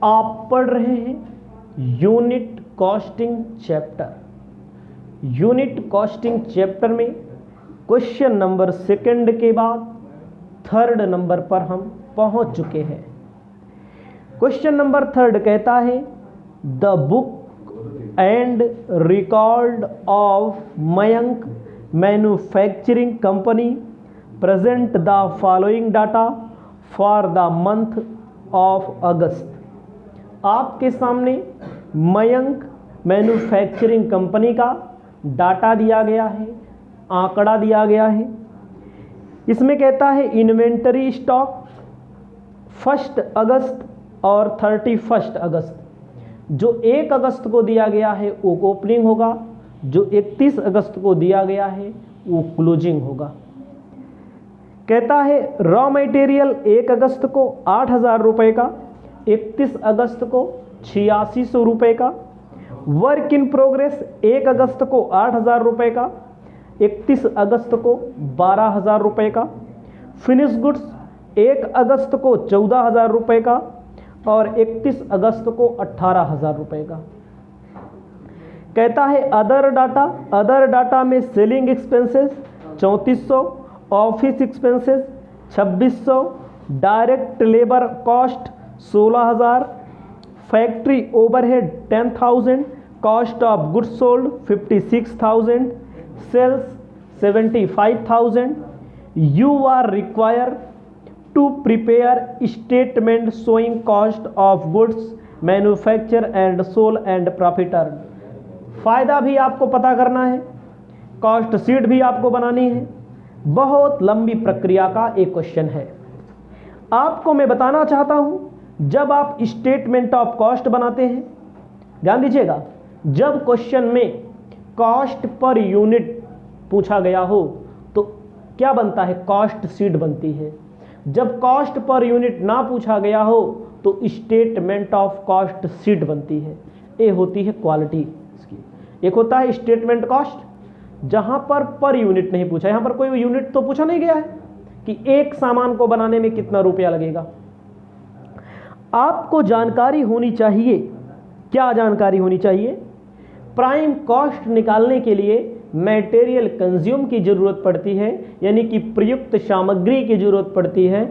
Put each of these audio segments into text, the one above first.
आप पढ़ रहे हैं unit costing chapter. Unit costing chapter में क्वेश्चन नंबर सेकंड के बाद थर्ड नंबर पर हम पहुंच चुके हैं। क्वेश्चन नंबर थर्ड कहता है the book and record of Mayank manufacturing company present the following data for the month of अगस्त। आपके सामने मयंक मैन्युफैक्चरिंग कंपनी का डाटा दिया गया है, आंकड़ा दिया गया है। इसमें कहता है इन्वेंटरी स्टॉक 1 अगस्त और 31 अगस्त। जो 1 अगस्त को दिया गया है वो ओपनिंग होगा, जो 31 अगस्त को दिया गया है वो क्लोजिंग होगा। कहता है रॉ मटेरियल 1 अगस्त को 8,000 रुपये का, 31 अगस्त को 8600 रुपये का। वर्क इन प्रोग्रेस 1 अगस्त को 8,000 रुपये का, 31 अगस्त को 12,000 रुपये का। फिनिश गुड्स 1 अगस्त को 14,000 रुपये का और 31 अगस्त को 18,000 रुपये का। कहता है अदर डाटा में selling expenses 3400, office expenses 2600, direct labour cost 16,000, factory overhead 10,000, cost of goods sold 56,000, sales 75,000। You are require to prepare statement showing cost of goods manufacture and sold and profit earn. फायदा भी आपको पता करना है, cost sheet भी आपको बनानी है। बहुत लंबी प्रक्रिया का एक क्वेश्चन है। आपको मैं बताना चाहता हूं, जब आप स्टेटमेंट ऑफ कॉस्ट बनाते हैं, ध्यान दीजिएगा, जब क्वेश्चन में कॉस्ट पर यूनिट पूछा गया हो तो क्या बनता है, कॉस्ट शीट बनती है। जब कॉस्ट पर यूनिट ना पूछा गया हो तो स्टेटमेंट ऑफ कॉस्ट शीट बनती है। ये होती है क्वालिटी इसकी। एक होता है स्टेटमेंट कॉस्ट जहां पर यूनिट नहीं पूछा, यहां पर कोई यूनिट तो पूछा नहीं गया है कि एक सामान को बनाने में कितना रुपया लगेगा। आपको जानकारी होनी चाहिए, क्या जानकारी होनी चाहिए, प्राइम कॉस्ट निकालने के लिए मटेरियल कंज्यूम की जरूरत पड़ती है, यानी कि प्रयुक्त सामग्री की जरूरत पड़ती है,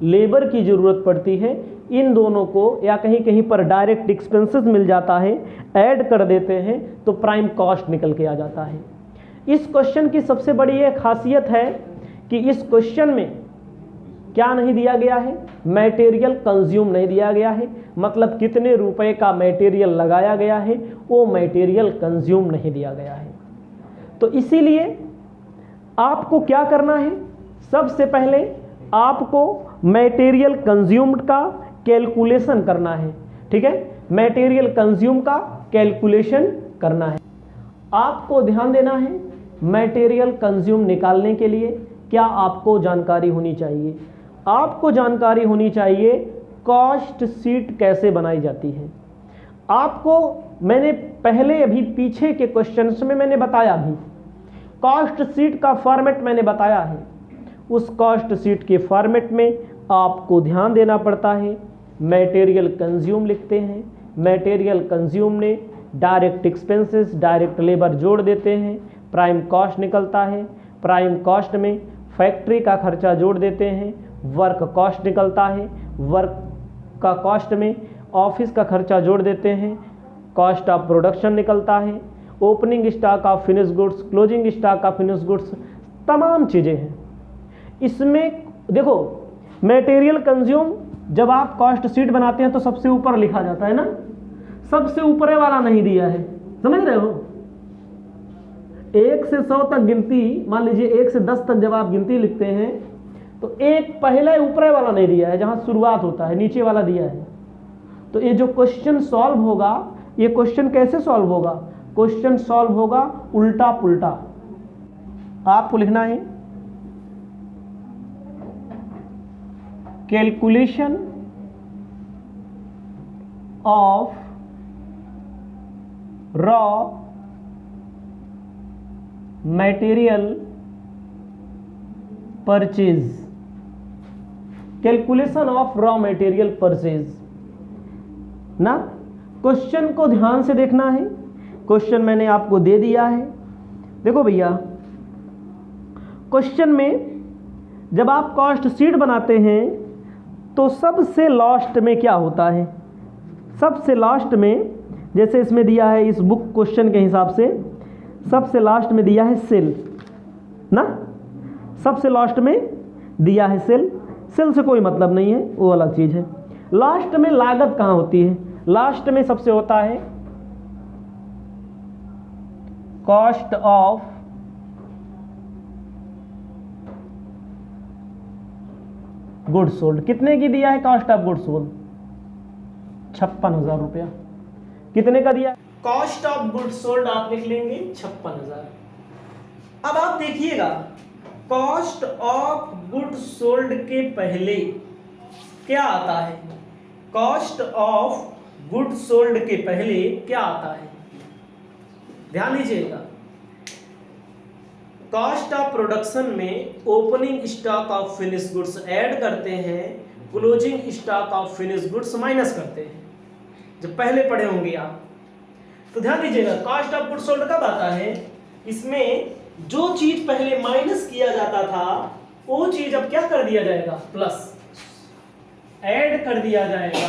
लेबर की जरूरत पड़ती है। इन दोनों को या कहीं कहीं पर डायरेक्ट एक्सपेंसेस मिल जाता है, ऐड कर देते हैं तो प्राइम कॉस्ट निकल के आ जाता है। इस क्वेश्चन की सबसे बड़ी एक खासियत है कि इस क्वेश्चन में क्या नहीं दिया गया है, मटेरियल कंज्यूम नहीं दिया गया है। मतलब कितने रुपए का मटेरियल लगाया गया है वो मटेरियल कंज्यूम नहीं दिया गया है। तो इसीलिए आपको क्या करना है, सबसे पहले आपको मटेरियल कंज्यूम्ड का कैलकुलेशन करना है। ठीक है, मटेरियल कंज्यूम का कैलकुलेशन करना है। आपको ध्यान देना है मटेरियल कंज्यूम निकालने के लिए क्या आपको जानकारी होनी चाहिए। आपको जानकारी होनी चाहिए कॉस्ट शीट कैसे बनाई जाती है। आपको मैंने पहले अभी पीछे के क्वेश्चंस में मैंने बताया भी, कॉस्ट शीट का फॉर्मेट मैंने बताया है। उस कॉस्ट शीट के फॉर्मेट में आपको ध्यान देना पड़ता है। मटेरियल कंज्यूम लिखते हैं, मटेरियल कंज्यूम ने डायरेक्ट एक्सपेंसेस, डायरेक्ट लेबर जोड़ देते हैं, प्राइम कॉस्ट निकलता है। प्राइम कॉस्ट में फैक्ट्री का खर्चा जोड़ देते हैं, वर्क कॉस्ट निकलता है। वर्क का कॉस्ट में ऑफिस का खर्चा जोड़ देते हैं, कॉस्ट ऑफ प्रोडक्शन निकलता है। Opening stock of finish goods, closing stock of finish goods, तमाम चीज़ें हैं इसमें। देखो मटेरियल कंज्यूम जब आप कॉस्ट शीट बनाते हैं तो सबसे ऊपर लिखा जाता है ना, सबसे ऊपर वाला नहीं दिया है, समझ रहे हो। 1 से 100 तक गिनती, मान लीजिए 1 से 10 तक जब आप गिनती लिखते हैं तो एक पहले ऊपर वाला नहीं दिया है, जहां शुरुआत होता है नीचे वाला दिया है। तो ये जो क्वेश्चन सॉल्व होगा, ये क्वेश्चन कैसे सॉल्व होगा, क्वेश्चन सॉल्व होगा उल्टा पुल्टा। आपको लिखना है calculation of raw material purchase, calculation of raw material purchase. ना। क्वेश्चन को ध्यान से देखना है, क्वेश्चन मैंने आपको दे दिया है। देखो भैया, क्वेश्चन में जब आप कॉस्ट शीट बनाते हैं तो सबसे लास्ट में क्या होता है, सबसे लास्ट में, जैसे इसमें दिया है इस बुक क्वेश्चन के हिसाब से, सबसे लास्ट में दिया है सेल ना, सबसे लास्ट में दिया है सेल। सेल से कोई मतलब नहीं है, वो अलग चीज़ है। लास्ट में लागत कहाँ होती है, लास्ट में सबसे होता है कॉस्ट ऑफ गुड सोल्ड। कितने की दिया है कॉस्ट ऑफ गुड सोल्ड? 56,000 रुपया। कितने का दिया? कॉस्ट ऑफ गुड सोल्ड आप लिख लेंगे 56,000। अब आप देखिएगा, कॉस्ट ऑफ गुड सोल्ड के पहले क्या आता है? कॉस्ट ऑफ गुड सोल्ड के पहले क्या आता है? ध्यान दीजिएगा, कॉस्ट ऑफ प्रोडक्शन में opening stock of finish goods add करते हैं, closing stock of finish goods minus करते हैं, जब पहले पढ़े होंगे आप। तो ध्यान दीजिएगा, कॉस्ट ऑफ गुड सोल्ड कब आता है? इसमें जो चीज पहले माइनस किया जाता था वो चीज अब क्या कर दिया जाएगा? प्लस, ऐड कर दिया जाएगा।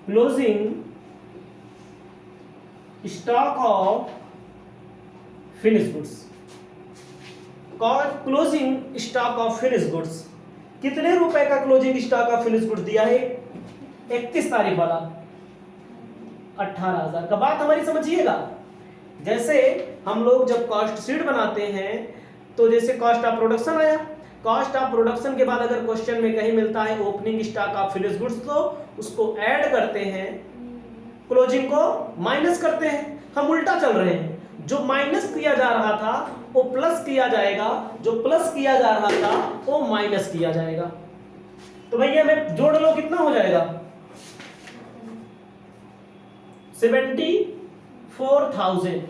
Closing stock of finish goods. Closing stock of finish goods, कितने रुपए का closing stock of finish goods दिया है? 31 तारीख वाला 18,000 का। बात हमारी समझिएगा, जैसे हम लोग जब कॉस्ट शीट बनाते हैं तो जैसे कॉस्ट ऑफ प्रोडक्शन आया, कॉस्ट ऑफ प्रोडक्शन के बाद अगर क्वेश्चन में कहीं मिलता है opening stock of finish goods तो उसको ऐड करते हैं, क्लोजिंग को माइनस करते हैं। हम उल्टा चल रहे हैं, जो माइनस किया जा रहा था वो प्लस किया जाएगा, जो प्लस किया जा रहा था वो माइनस किया जाएगा। तो भैया मैं जोड़ लो, कितना हो जाएगा? 74,000।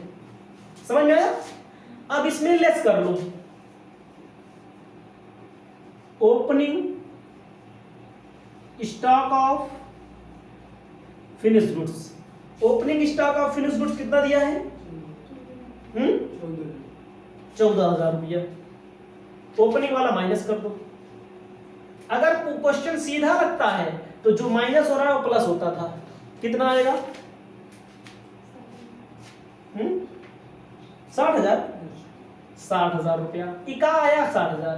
समझ में आया? अब इसमें लेस कर लो, opening stock of finish goods. Opening stock of finish goods कितना दिया है? 14,000 रुपया। ओपनिंग वाला माइनस कर दो। अगर क्वेश्चन सीधा लगता है तो जो माइनस हो रहा है वो प्लस होता था। कितना आएगा? 60,000 रुपया। इका आया 60,000।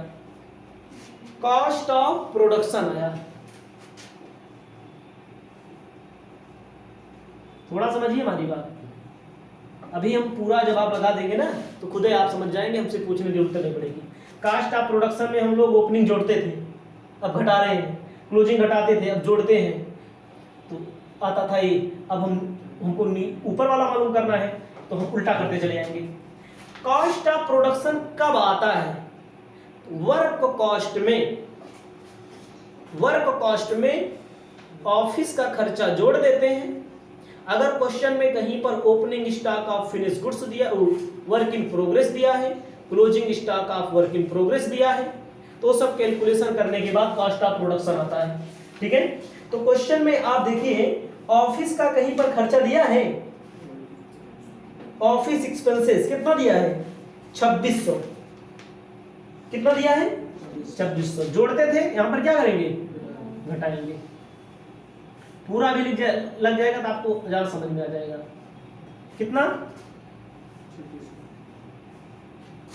कॉस्ट ऑफ प्रोडक्शन आया। थोड़ा समझिए हमारी बात। अभी हम पूरा जवाब लगा देंगे ना तो खुद ही आप समझ जाएंगे, हमसे पूछने की जरूरत नहीं पड़ेगी। कास्ट ऑफ प्रोडक्शन में हम लोग ओपनिंग जोड़ते थे, अब घटा रहे हैं, क्लोजिंग घटाते थे, अब जोड़ते हैं, तो आता था ये। अब हमको ऊपर वाला मालूम करना है तो हम उल्टा करते चले जाएंगे। कॉस्ट ऑफ प्रोडक्शन कब आता है? वर्क कॉस्ट में। वर्क कॉस्ट में ऑफिस का खर्चा जोड़ देते हैं। अगर क्वेश्चन में कहीं पर opening stock of finish goods दिया, वर्क इन प्रोग्रेस दिया है, closing stock of work in progress दिया है, तो सब कैलकुलेशन करने के बाद कॉस्ट ऑफ प्रोडक्शन आता है। ठीक है, तो क्वेश्चन में आप देखिए ऑफिस का कहीं पर खर्चा दिया है, ऑफिस एक्सपेंसेस कितना दिया है? 2600। कितना दिया है? 2600। जोड़ते थे, यहां पर क्या करेंगे? घटाएंगे। पूरा भी लग जाएगा तो आपको ज्यादा समझ में आ जाएगा। कितना?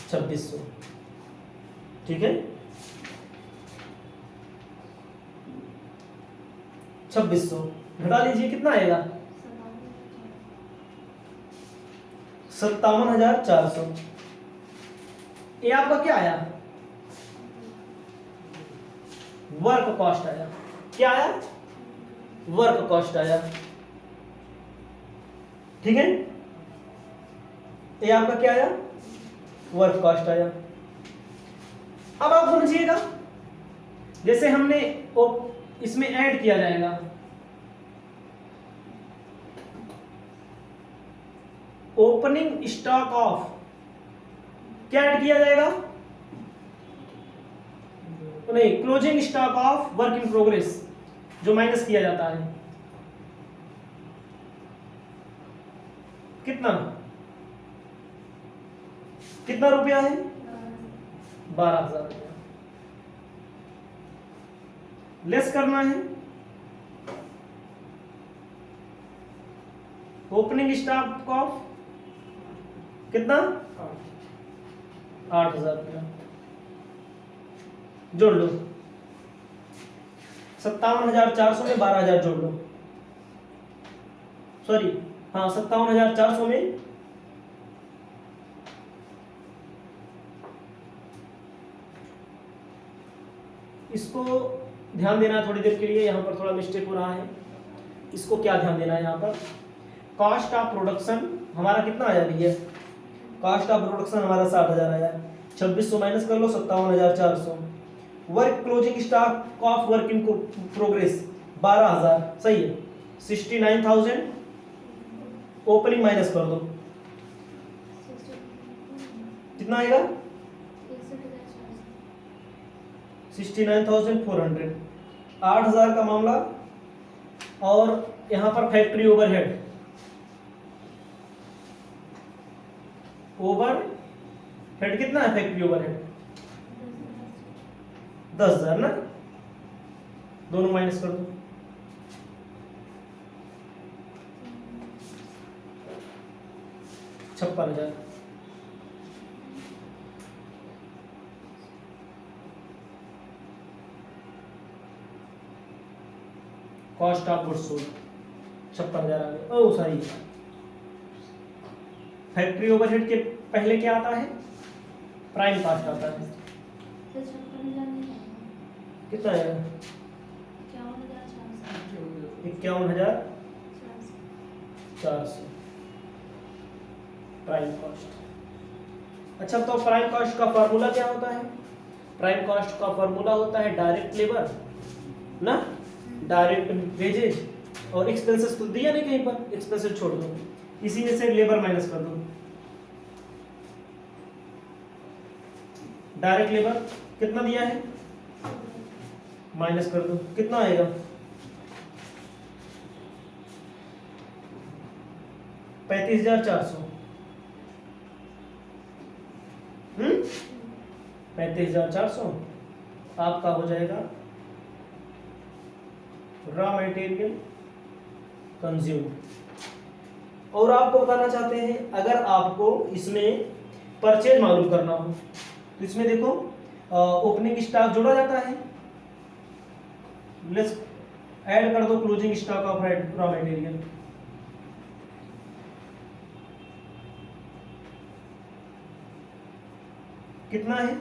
2600। ठीक है, 2600 घटा लीजिए, कितना आएगा? 57,400। ये आपका क्या आया? वर्क कॉस्ट आया। क्या आया? वर्क कॉस्ट आया। ठीक है, ये आपका क्या आया? वर्क कॉस्ट आया। अब आप समझिएगा, जैसे हमने इसमें ऐड किया जाएगा ओपनिंग स्टॉक ऑफ, क्या ऐड किया जाएगा? नहीं, closing stock of work in progress जो माइनस किया जाता है, कितना कितना रुपया है? 12,000 रुपया। लेस करना है ओपनिंग स्टॉक ऑफ कितना? 8,000 रुपया। जोड़ लो 57,400 में 12,000 जोड़ लो, सॉरी हाँ 57,400 में इसको ध्यान देना है थोड़ी देर के लिए, यहाँ पर थोड़ा मिस्टेक हो रहा है। इसको क्या ध्यान देना है यहाँ पर? कॉस्ट ऑफ प्रोडक्शन हमारा कितना आया भैया? कॉस्ट ऑफ प्रोडक्शन हमारा 60,000 आया, 2600 माइनस कर लो 57,400। Work closing stock of work in progress 12,000, सही है। 69,000 ओपनिंग माइनस कर दो, कितना आएगा? 69,400। 8,000 का मामला। और यहां पर फैक्ट्री ओवरहेड, ओवरहेड कितना है? फैक्ट्री ओवरहेड 10,000 ना, दोनों माइनस कर दो, 56,000। कॉस्ट ऑफ गुड्स सोल्ड 56,000 आ गया। ओ सॉरी, फैक्ट्री ओवरहेड के पहले क्या आता है? प्राइम कॉस्ट आता है। कितना है? 51,400 प्राइम कॉस्ट। अच्छा, तो प्राइम कॉस्ट का फॉर्मूला क्या होता है? प्राइम कॉस्ट का फॉर्मूला होता है डायरेक्ट लेबर ना, डायरेक्ट वेजेज और एक्सपेंसेस तो दिया नहीं कहीं पर, एक्सपेंसेस छोड़ दो, इसी में से लेबर माइनस कर दो। डायरेक्ट लेबर कितना दिया है? माइनस कर दो, कितना आएगा? 35,400। 35,400 आपका हो जाएगा रॉ मटेरियल कंज्यूम। और आपको बताना चाहते हैं, अगर आपको इसमें परचेज मालूम करना हो तो इसमें देखो ओपनिंग स्टॉक जोड़ा जाता है, लेट्स ऐड कर दो closing stock of raw material. कितना है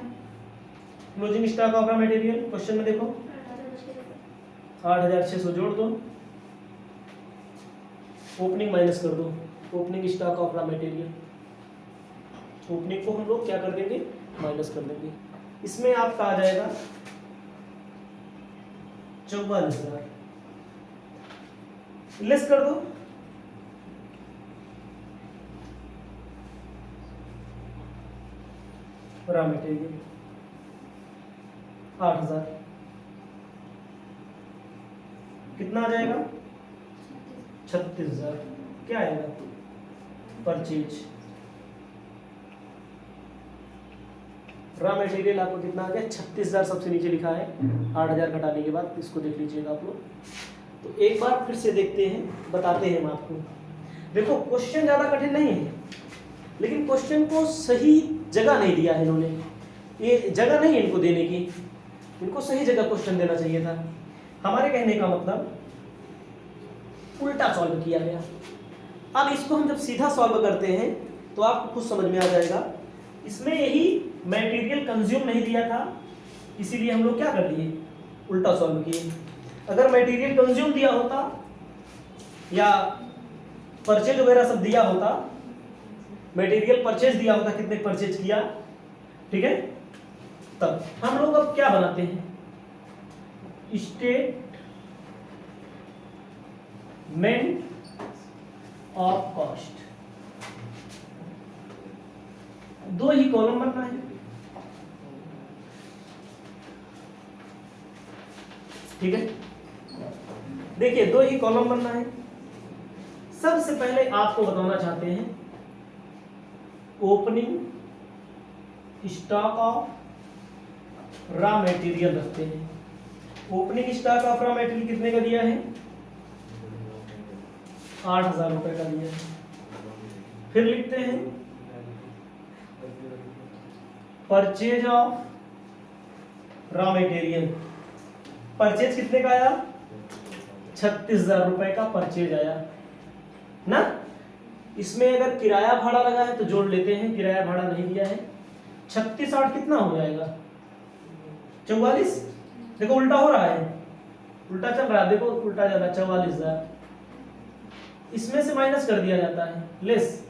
closing stock of raw material? Question में देखो 8,600 जोड़ दो, ओपनिंग माइनस कर दो, opening stock of raw material. Opening को हम लोग क्या कर देंगे? माइनस कर देंगे। इसमें आपका आ जाएगा 54,000, लेस कर दो, रॉ मटेरियल 8,000, कितना आ जाएगा? 36,000। क्या आएगा? परचेज। रॉ मटेरियल आपको कितना आ गया? 36,000 सबसे नीचे लिखा है, 8,000 घटाने के बाद इसको देख लीजिएगा आप लोग। तो एक बार फिर से देखते हैं, बताते हैं हम आपको। देखो क्वेश्चन ज़्यादा कठिन नहीं है, लेकिन क्वेश्चन को सही जगह नहीं दिया है इन्होंने। ये जगह नहीं है इनको देने की, इनको सही जगह क्वेश्चन देना चाहिए था। हमारे कहने का मतलब उल्टा सॉल्व किया गया। अब इसको हम जब सीधा सॉल्व करते हैं तो आपको खुद समझ में आ जाएगा। इसमें यही मटेरियल कंज्यूम नहीं दिया था, इसीलिए हम लोग क्या कर दिए? उल्टा सॉल्व किए। अगर मटेरियल कंज्यूम दिया होता या परचेज वगैरह सब दिया होता, मटेरियल परचेज दिया होता, कितने परचेज किया, ठीक है, तब हम लोग अब क्या बनाते हैं? Statement of cost. दो ही कॉलम बनना है, ठीक है, देखिए 2 ही कॉलम बनना है। सबसे पहले आपको बताना चाहते हैं opening stock of raw material रखते हैं। Opening stock of raw material कितने का दिया है? 8,000 रुपए का दिया है। फिर लिखते हैं purchase of raw material. Purchase कितने का आया? 36,000 रुपए का परचेज आया ना। इसमें अगर किराया भाड़ा लगा है तो जोड़ लेते हैं, किराया भाड़ा नहीं दिया है। 36 8 कितना हो जाएगा? 44। देखो उल्टा हो रहा है, उल्टा चल रहा है, देखो उल्टा चल रहा है। 44,000 इसमें से माइनस कर दिया जाता है, लेस।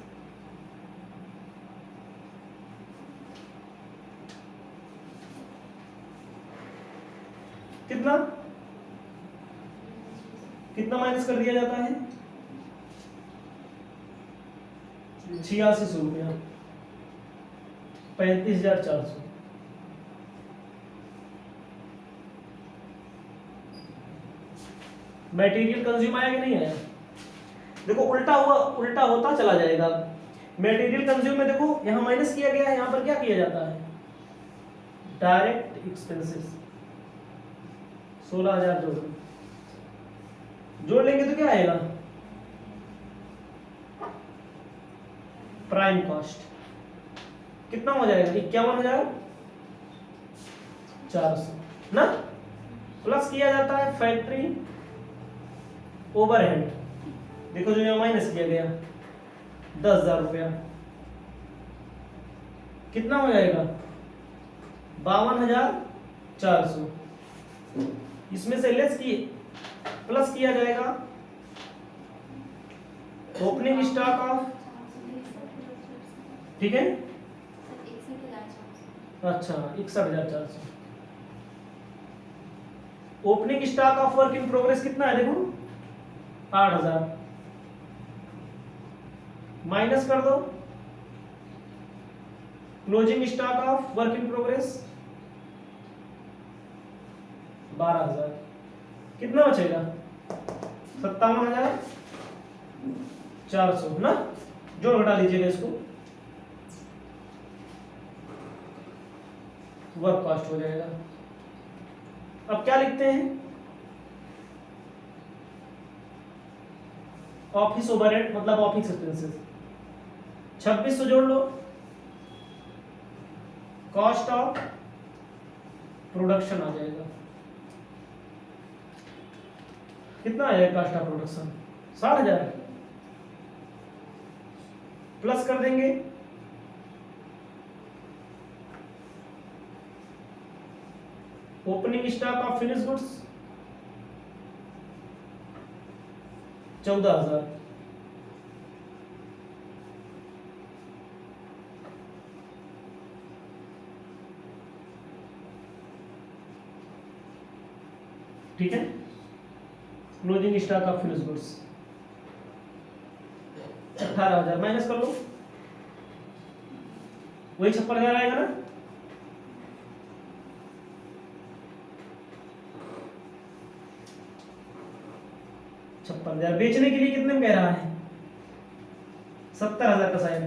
कितना कितना माइनस कर दिया जाता है? 8600 रुपया, 35,400। मटेरियल कंज्यूम आया कि नहीं आया? देखो उल्टा हुआ, उल्टा होता चला जाएगा। मटेरियल कंज्यूम में देखो यहां माइनस किया गया है, यहां पर क्या किया जाता है? Direct expenses. 16,000 जोड़ लेंगे तो क्या आएगा? प्राइम कॉस्ट कितना हो जाएगा? 51,400 ना। प्लस किया जाता है फैक्ट्री ओवरहेड। देखो जो यहाँ माइनस किया गया 10,000 रुपया, कितना हो जाएगा? 52,400। इसमें से लेस की प्लस किया जाएगा ओपनिंग स्टॉक ऑफ, ठीक है, अच्छा 61,400। Opening stock of work in progress कितना है? देखो 8,000 माइनस कर दो closing stock of work in progress 12,000। कितना बचेगा? 57,400 ना। जोड़ घटा लीजिएगा इसको, वर्क कॉस्ट हो जाएगा। अब क्या लिखते हैं? ऑफिस ओवरहेड मतलब ऑफिस एक्सपेंसेस। 2600 जोड़ लो, कॉस्ट ऑफ प्रोडक्शन आ जाएगा। कितना आएगा कॉस्ट ऑफ प्रोडक्शन? 60,000। प्लस कर देंगे opening stock of finish goods 14,000। ठीक है, closing stock of finish goods 18,000 minus कर लो, वही 56,000 आएगा ना। बेचने के लिए कितने में कह रहा है? 70,000 का साइन।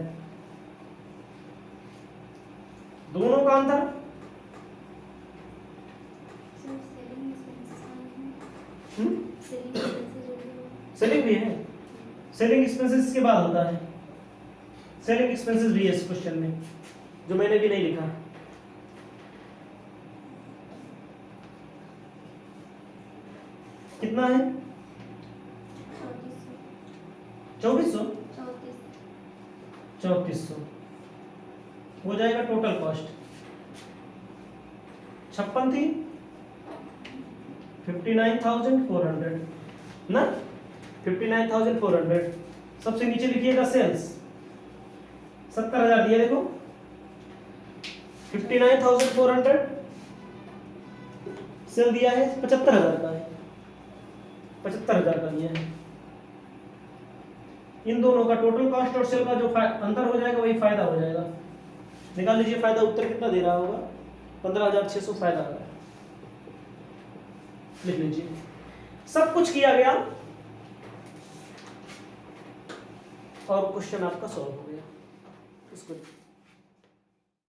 दोनों का अंतर सेलिंग भी है, सेलिंग एक्सपेंसेस के बाद होता है। सेलिंग एक्सपेंसेस भी है इस क्वेश्चन में, जो मैंने भी नहीं लिखा। कितना है? 2400 3400 हो जाएगा टोटल कॉस्ट। 56 थी 59,400 ना, 59,400। सबसे नीचे लिखिएगा सेल्स 70,000 दिया, देखो 59,400 सेल दिया है, 75,000 का है, 75,000 का दिया है। इन दोनों का टोटल कॉस्ट और सेल का जो अंतर हो जाएगा वही फायदा हो जाएगा। निकाल लीजिए फायदा। उत्तर कितना दे रहा होगा? 15,600 फायदा आ रहा है। लिख लीजिए। सब कुछ किया गया और क्वेश्चन आपका सॉल्व हो गया। इसको